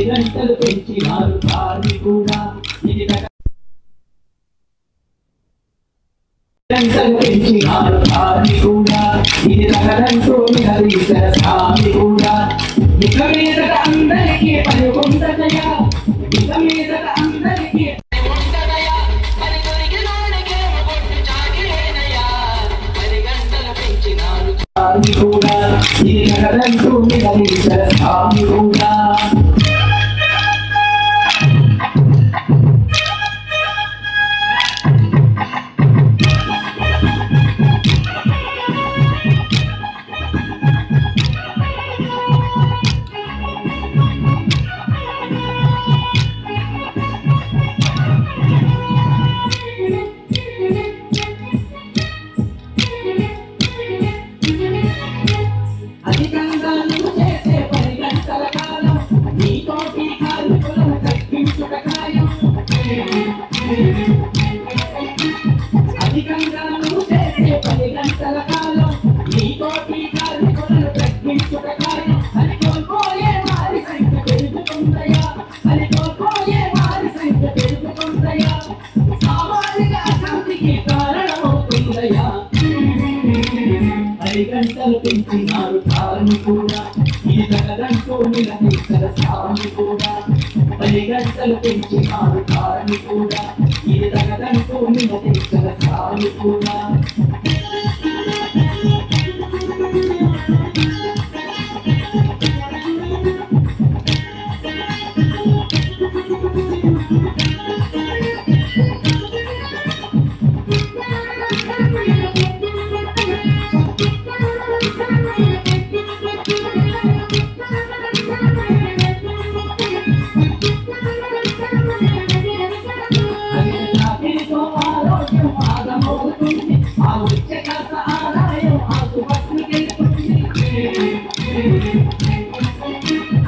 గంటలు పెంచినారు కార్మికుడా గంటలు పెంచినారు కార్మికుడా ఇది తగదంటూ నిలదీసిన స్వామి కూడా ఇక మీదట అందరికీ పని ఉండదయా ఇక మీదట అందరికీ కూడా ఇది తగదంటూ నిలదీసిన స్వామి కూడా అధికంగా నువ్వు చేసే 10 గంటల కాలం నీతోటి కార్మికులను తగ్గించుట ఖాయం అని కోల్పోయే వారి సంఖ్య పెరుగుతుందయా అని కోల్పోయే వారి సంఖ్య పెరుగుతుందయా సామాజిక అశాంతికి కారణమవుతుందయా 10 గంటలు పెంచినారు కార్మికుడా ఇది తగదంటూ నిలదీసిన స్వామి కూడా 10 గంటలు పెంచినారు కార్మికుడా ఇది తగదంటూ నిలదీసిన స్వామి కూడా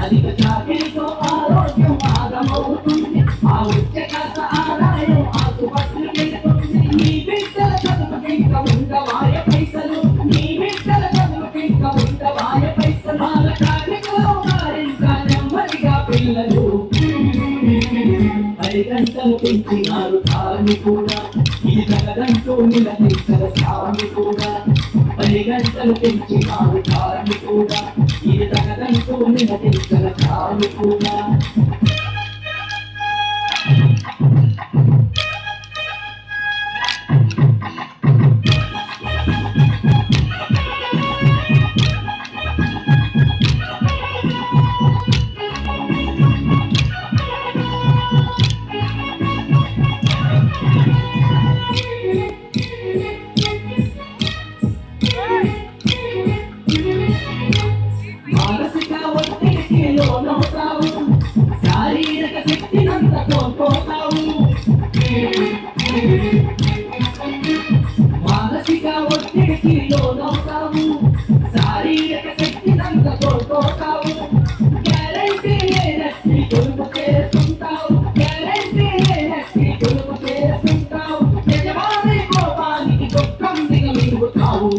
అధిక చాకిరితో ఆరోగ్యం ఆగమవుతుంది ఆ వచ్చే కాస్త ఆదాయం ఆసుపత్రికెళ్తుంది నీ బిడ్డల చదువుకింక ఉండవాయ పైసలు నీ బిడ్డల చదువుకింక ఉండవాయ పైసలు వాళ్ళ కార్మికులు మరింత నెమ్మదిగా పిల్లలు 10 గంటలు పెంచినారు కార్మికుడా ఇది తగదంటూ నిలదీసిన స్వామి కూడా 10 గంటలు పెంచినారు కార్మికుడా ఇది తగదంటూ నిలదీసిన స్వామి కూడా మానసిక ఒత్తిడికి లోనవుతావు శారీరక శక్తినంత కోల్పోతావు మానసిక ఒత్తిడికి లోనవుతావు శారీరక శక్తినంత కోల్పోతావు గ్యారెంటీ లేనట్టి కొలుపు చేస్తుంటావు గ్యారెంటీ లేనట్టి కొలుపు చేస్తుంటావు యజమాని కోపానికి దుఃఖం దిగమింగుతావు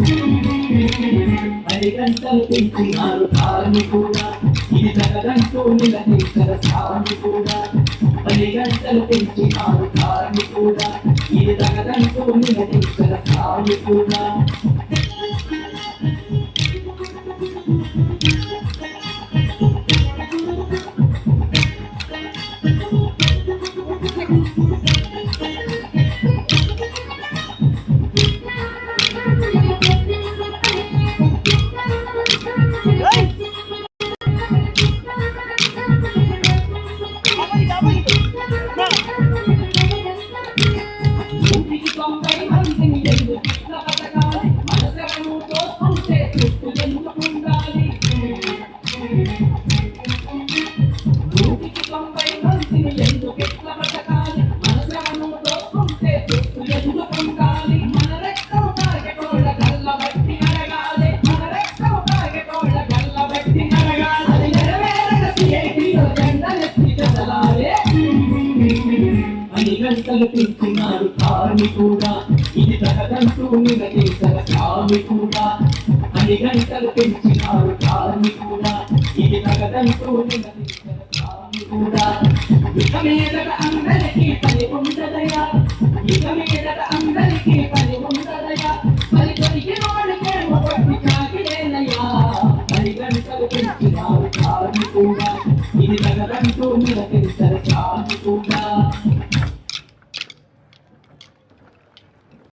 10 గంటలు పెంచినారు కార్మికుడా ఇది తగదంటూ నిలదీసిన స్వామి కూడా 10 గంటలు పెంచినారు కార్మికుడా ఇది తగదంటూ నిలదీసిన స్వామి కూడా పని గంటలు పెంచినారు కార్మికుడా, ఇది తగదంటూ నిలదీసిన శ్రామికుడా. పని గంటలు పెంచినారు కార్మికుడా, ఇది తగదంటూ నిలదీసిన శ్రామికుడా. ఇక మీదట అందరికీ పని ఉండదయా, ఇక మీదట అందరికీ పని ఉండదయా, పని దొరికిన వాడికేమో పట్టి చాకిరేనయ్యా. పని గంటలు పెంచినారు కార్మికుడా, ఇది తగదంటూ నిలదీసిన